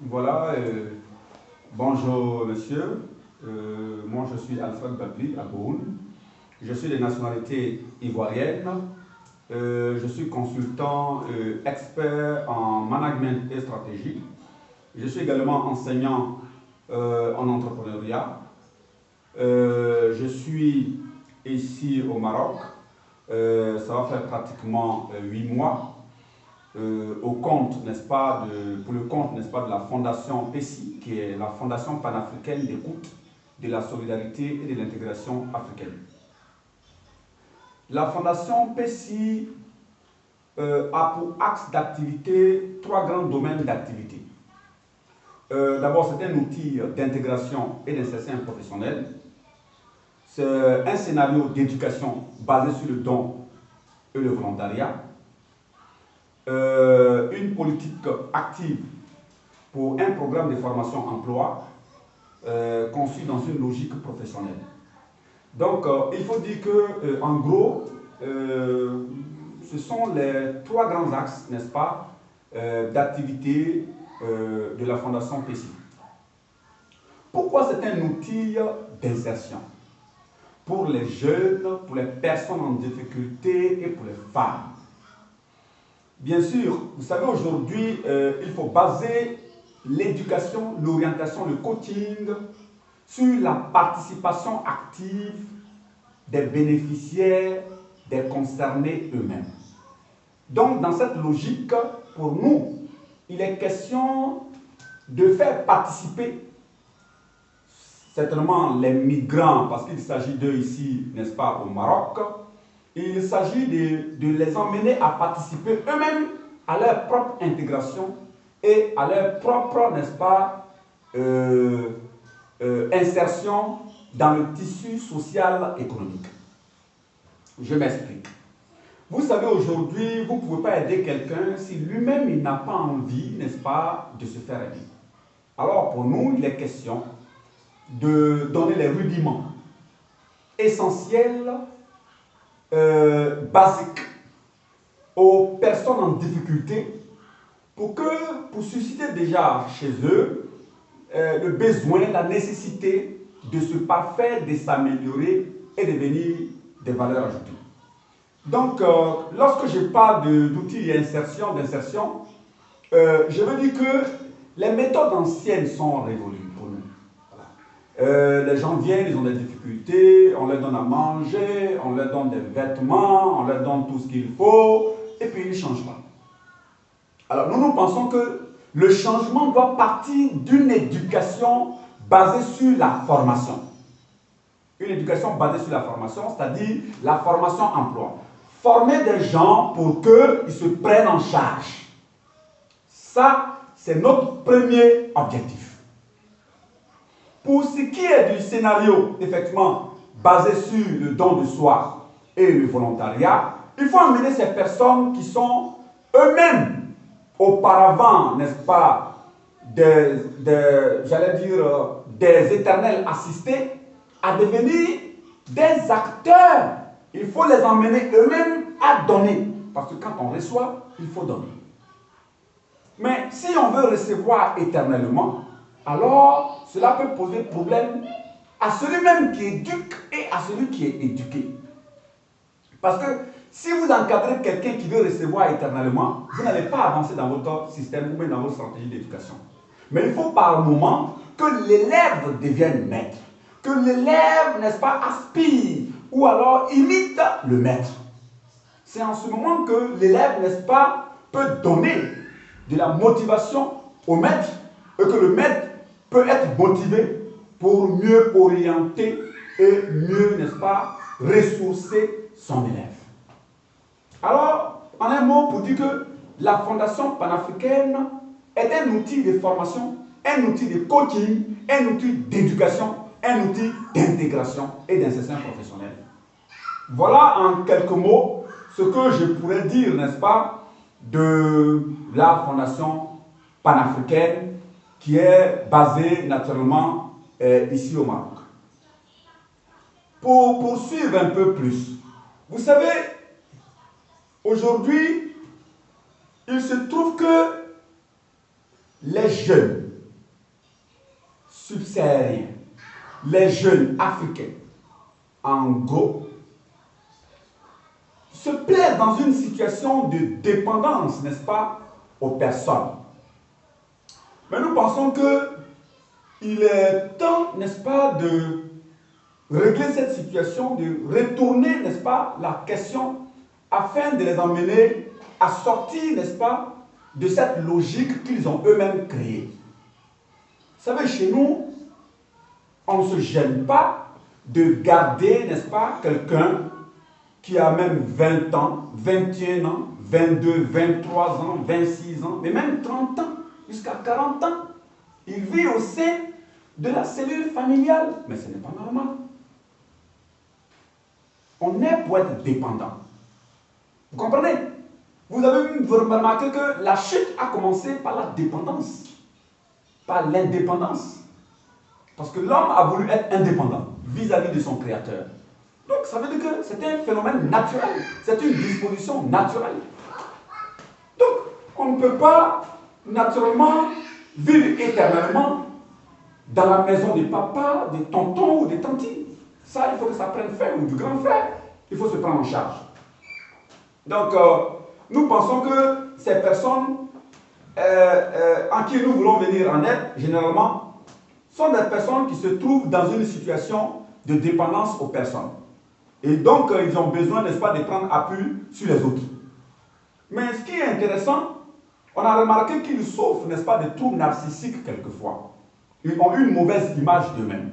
Voilà, bonjour monsieur, moi je suis Alfred Babli à Beaune, je suis de nationalité ivoirienne, je suis consultant expert en management et stratégie, je suis également enseignant en entrepreneuriat, je suis ici au Maroc, ça va faire pratiquement 8 mois. Au compte, n'est-ce pas, pour le compte, n'est-ce pas, de la Fondation PECI, qui est la Fondation panafricaine d'écoute, de la solidarité et de l'intégration africaine. La Fondation PECI a pour axe d'activité 3 grands domaines d'activité. D'abord, c'est un outil d'intégration et d'insertion professionnelle. C'est un scénario d'éducation basé sur le don et le volontariat. Une politique active pour un programme de formation emploi conçu dans une logique professionnelle. Donc, il faut dire que, en gros, ce sont les 3 grands axes, n'est-ce pas, d'activité de la Fondation PECI. Pourquoi c'est un outil d'insertion? Pour les jeunes, pour les personnes en difficulté et pour les femmes. Bien sûr, vous savez, aujourd'hui, il faut baser l'éducation, l'orientation, le coaching sur la participation active des bénéficiaires, des concernés eux-mêmes. Donc, dans cette logique, pour nous, il est question de faire participer certainement les migrants, parce qu'il s'agit d'eux ici, n'est-ce pas, au Maroc. Il s'agit de les emmener à participer eux-mêmes à leur propre intégration et à leur propre, n'est-ce pas, insertion dans le tissu social économique. Je m'explique. Vous savez, aujourd'hui, vous ne pouvez pas aider quelqu'un si lui-même il n'a pas envie, n'est-ce pas, de se faire aider. Alors pour nous, il est question de donner les rudiments essentiels, basiques aux personnes en difficulté pour susciter déjà chez eux le besoin, la nécessité de se parfaire, de s'améliorer et de devenir des valeurs ajoutées. Donc, lorsque je parle d'outils d'insertion, je veux dire que les méthodes anciennes sont révolues pour nous. Voilà. Les gens viennent, ils ont des difficultés, on leur donne à manger, on leur donne des vêtements, on leur donne tout ce qu'il faut, et puis ils ne changent pas. Alors, nous pensons que le changement doit partir d'une éducation basée sur la formation. Une éducation basée sur la formation, c'est-à-dire la formation emploi. Former des gens pour qu'ils se prennent en charge. Ça, c'est notre premier objectif. Pour ce qui est du scénario, effectivement, basé sur le don de soi et le volontariat, il faut amener ces personnes qui sont eux-mêmes auparavant, n'est-ce pas, j'allais dire, des éternels assistés, à devenir des acteurs. Il faut les emmener eux-mêmes à donner. Parce que quand on reçoit, il faut donner. Mais si on veut recevoir éternellement, alors cela peut poser problème à celui-même qui éduque et à celui qui est éduqué. Parce que si vous encadrez quelqu'un qui veut recevoir éternellement, vous n'allez pas avancer dans votre système ou même dans votre stratégie d'éducation. Mais il faut par moment que l'élève devienne maître. Que l'élève, n'est-ce pas, aspire ou alors imite le maître. C'est en ce moment que l'élève, n'est-ce pas, peut donner de la motivation au maître et que le maître peut être motivé pour mieux orienter et mieux, n'est-ce pas, ressourcer son élève. Alors, en un mot, pour dire que la Fondation panafricaine est un outil de formation, un outil de coaching, un outil d'éducation, un outil d'intégration et d'insertion professionnelle. Voilà en quelques mots ce que je pourrais dire, n'est-ce pas, de la Fondation panafricaine qui est basée naturellement ici au Maroc. Pour poursuivre un peu plus, vous savez, aujourd'hui, il se trouve que les jeunes subsahariens, les jeunes africains, en gros, se plaisent dans une situation de dépendance, n'est-ce pas, aux personnes. Mais nous pensons qu'il est temps, n'est-ce pas, de régler cette situation, de retourner, n'est-ce pas, la question afin de les emmener à sortir, n'est-ce pas, de cette logique qu'ils ont eux-mêmes créée. Vous savez, chez nous, on ne se gêne pas de garder, n'est-ce pas, quelqu'un qui a même 20 ans, 21 ans, 22, 23 ans, 26 ans, mais même 30 ans, jusqu'à 40 ans. Il vit au sein de la cellule familiale. Mais ce n'est pas normal. On est pour être dépendant. Vous comprenez? Vous avez remarqué que la chute a commencé par la dépendance, par l'indépendance. Parce que l'homme a voulu être indépendant vis-à-vis de son créateur. Donc ça veut dire que c'est un phénomène naturel, c'est une disposition naturelle. Donc on ne peut pas naturellement vivre éternellement dans la maison des papas, des tontons ou des tantis. Ça, il faut que ça prenne fin, ou du grand frère. Il faut se prendre en charge. Donc, nous pensons que ces personnes en qui nous voulons venir en aide, généralement, sont des personnes qui se trouvent dans une situation de dépendance aux personnes. Et donc, ils ont besoin, n'est-ce pas, de prendre appui sur les autres. Mais ce qui est intéressant, on a remarqué qu'ils souffrent, n'est-ce pas, de troubles narcissiques quelquefois. Ils ont une mauvaise image d'eux-mêmes.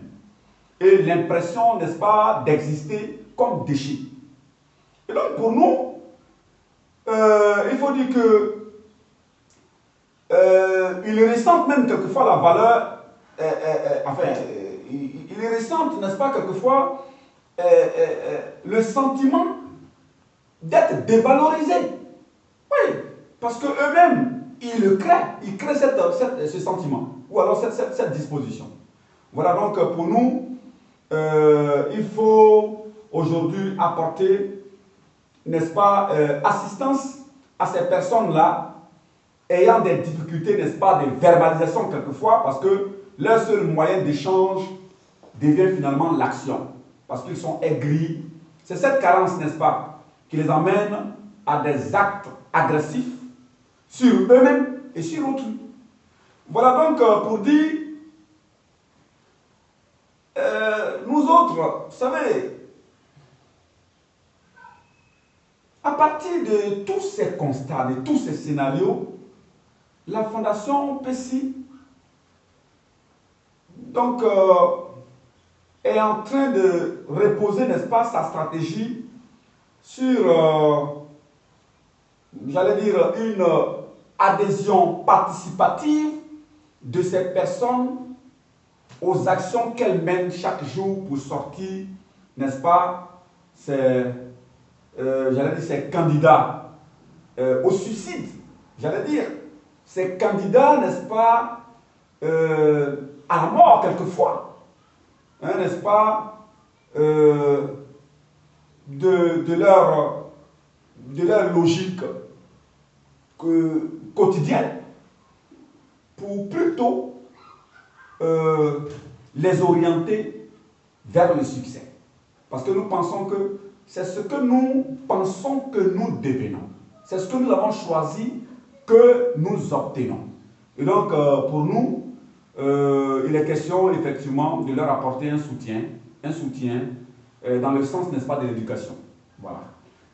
Et l'impression, n'est-ce pas, d'exister comme déchets. Et donc, pour nous, il faut dire que ils ressentent même quelquefois la valeur, ils ressentent, n'est-ce pas, quelquefois, le sentiment d'être dévalorisés. Oui, parce qu'eux-mêmes, ils le créent, ils créent ce sentiment, ou alors cette disposition. Voilà donc pour nous, il faut aujourd'hui apporter, n'est-ce pas, assistance à ces personnes-là ayant des difficultés, n'est-ce pas, de verbalisation quelquefois, parce que leur seul moyen d'échange devient finalement l'action, parce qu'ils sont aigris. C'est cette carence, n'est-ce pas, qui les amène à des actes agressifs sur eux-mêmes et sur autrui. Voilà donc pour dire, nous autres, vous savez, à partir de tous ces constats, de tous ces scénarios, la Fondation PECI donc, est en train de reposer, n'est-ce pas, sa stratégie sur, j'allais dire, une adhésion participative de ces personnes aux actions qu'elles mènent chaque jour pour sortir, n'est-ce pas, j'allais dire, ces candidats au suicide, j'allais dire, ces candidats, n'est-ce pas, à la mort quelquefois, hein, n'est-ce pas, de leur logique quotidienne, pour plutôt les orienter vers le succès. Parce que nous pensons que c'est ce que nous pensons que nous devenons. C'est ce que nous avons choisi que nous obtenons. Et donc, pour nous, il est question effectivement de leur apporter un soutien dans le sens, n'est-ce pas, de l'éducation. Voilà.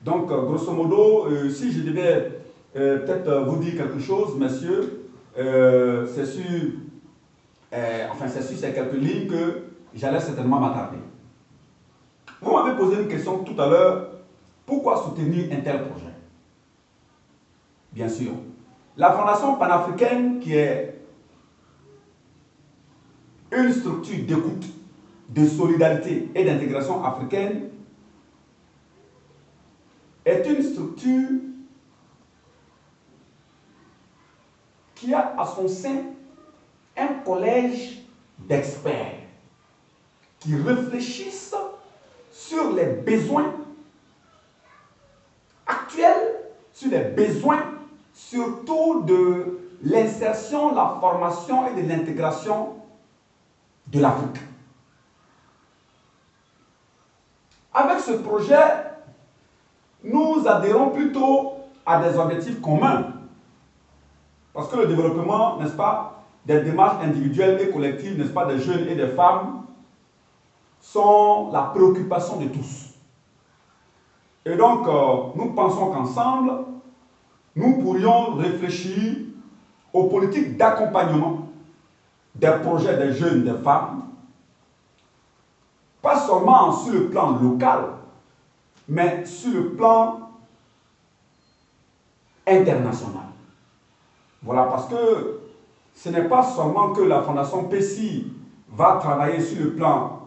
Donc, grosso modo, si je devais peut-être vous dire quelque chose, messieurs, c'est sur ces quelques lignes que j'allais certainement m'attarder. Vous m'avez posé une question tout à l'heure, pourquoi soutenir un tel projet? Bien sûr, la Fondation panafricaine, qui est une structure d'écoute, de solidarité et d'intégration africaine, est une structure qui a à son sein un collège d'experts qui réfléchissent sur les besoins actuels, sur les besoins surtout de l'insertion, la formation et de l'intégration de l'Afrique. Avec ce projet, nous adhérons plutôt à des objectifs communs. Parce que le développement, n'est-ce pas, des démarches individuelles et collectives, n'est-ce pas, des jeunes et des femmes, sont la préoccupation de tous. Et donc, nous pensons qu'ensemble, nous pourrions réfléchir aux politiques d'accompagnement des projets des jeunes, des femmes, pas seulement sur le plan local, mais sur le plan international. Voilà, parce que ce n'est pas seulement que la Fondation PECI va travailler sur le plan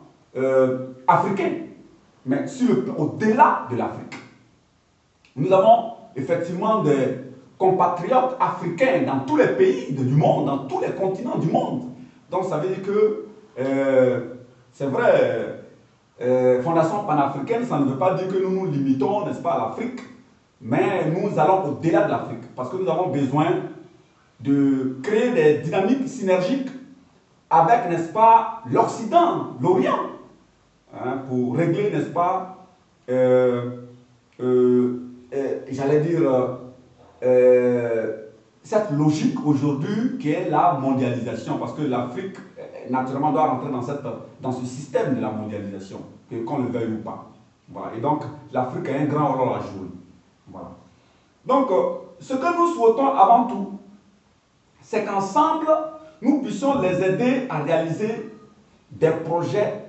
africain, mais au-delà de l'Afrique. Nous avons effectivement des compatriotes africains dans tous les pays du monde, dans tous les continents du monde. Donc ça veut dire que, c'est vrai, Fondation panafricaine, ça ne veut pas dire que nous nous limitons, n'est-ce pas, à l'Afrique, mais nous allons au-delà de l'Afrique, parce que nous avons besoin de créer des dynamiques synergiques avec, n'est-ce pas, l'Occident, l'Orient, hein, pour régler, n'est-ce pas, j'allais dire, cette logique aujourd'hui qui est la mondialisation, parce que l'Afrique, naturellement, doit rentrer dans ce système de la mondialisation, qu'on le veuille ou pas. Voilà. Et donc, l'Afrique a un grand rôle à jouer. Voilà. Donc, ce que nous souhaitons avant tout, c'est qu'ensemble, nous puissions les aider à réaliser des projets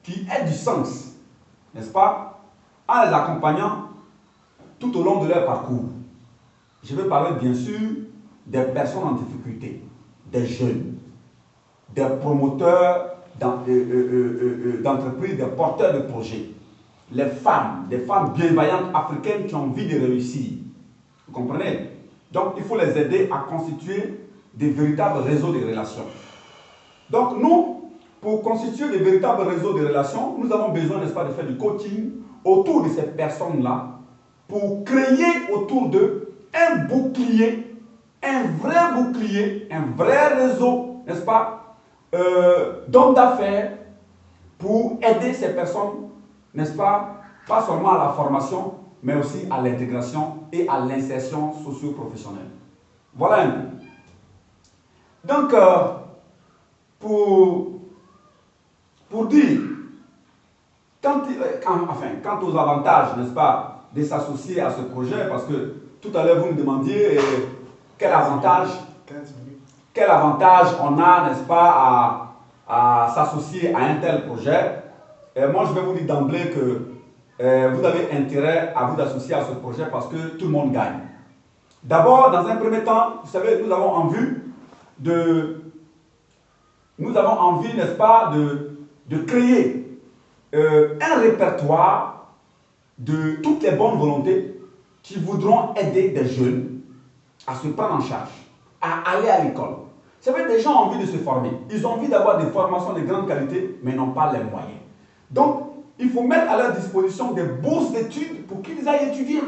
qui aient du sens, n'est-ce pas, en les accompagnant tout au long de leur parcours. Je vais parler bien sûr des personnes en difficulté, des jeunes, des promoteurs d'entreprises, des porteurs de projets, les femmes, des femmes bienveillantes africaines qui ont envie de réussir. Vous comprenez? Donc il faut les aider à constituer des véritables réseaux de relations. Donc nous, pour constituer des véritables réseaux de relations, nous avons besoin, n'est-ce pas, de faire du coaching autour de ces personnes-là pour créer autour d'eux un bouclier, un vrai réseau, n'est-ce pas, d'hommes d'affaires pour aider ces personnes, n'est-ce pas seulement à la formation, mais aussi à l'intégration et à l'insertion socio-professionnelle. Voilà un peu. Donc, pour dire, quant aux avantages, n'est-ce pas, de s'associer à ce projet, parce que tout à l'heure vous me demandiez quel avantage on a, n'est-ce pas, à s'associer à un tel projet. Et moi, je vais vous dire d'emblée que vous avez intérêt à vous associer à ce projet parce que tout le monde gagne. D'abord, dans un premier temps, vous savez, nous avons envie, n'est-ce pas, de créer un répertoire de toutes les bonnes volontés qui voudront aider des jeunes à se prendre en charge, à aller à l'école. Vous savez, des gens ont envie de se former. Ils ont envie d'avoir des formations de grande qualité, mais n'ont pas les moyens. Donc, il faut mettre à leur disposition des bourses d'études pour qu'ils aillent étudier.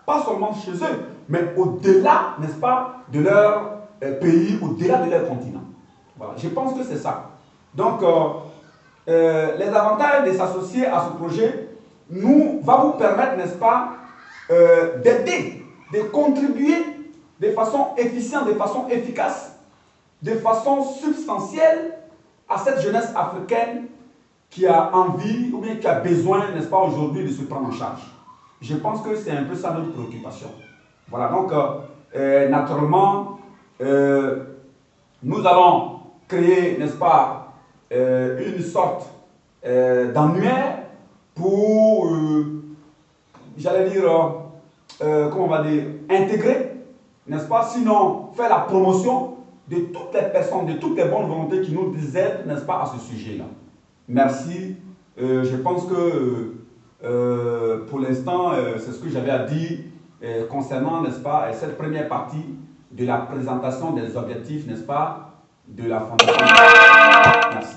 Pas seulement chez eux, mais au-delà, n'est-ce pas, de leur pays, au-delà de leur continent. Voilà, je pense que c'est ça. Donc, les avantages de s'associer à ce projet va vous permettre, n'est-ce pas, d'aider, de contribuer de façon efficiente, de façon efficace, de façon substantielle à cette jeunesse africaine qui a envie ou bien qui a besoin, n'est-ce pas, aujourd'hui de se prendre en charge. Je pense que c'est un peu ça notre préoccupation. Voilà, donc, naturellement, nous allons créer, n'est-ce pas, une sorte d'annuaire pour, j'allais dire, comment on va dire, intégrer, n'est-ce pas, sinon faire la promotion de toutes les personnes, de toutes les bonnes volontés qui nous aident, n'est-ce pas, à ce sujet-là. Merci. Je pense que pour l'instant, c'est ce que j'avais à dire concernant, n'est-ce pas, cette première partie de la présentation des objectifs, n'est-ce pas, de la Fondation. Merci.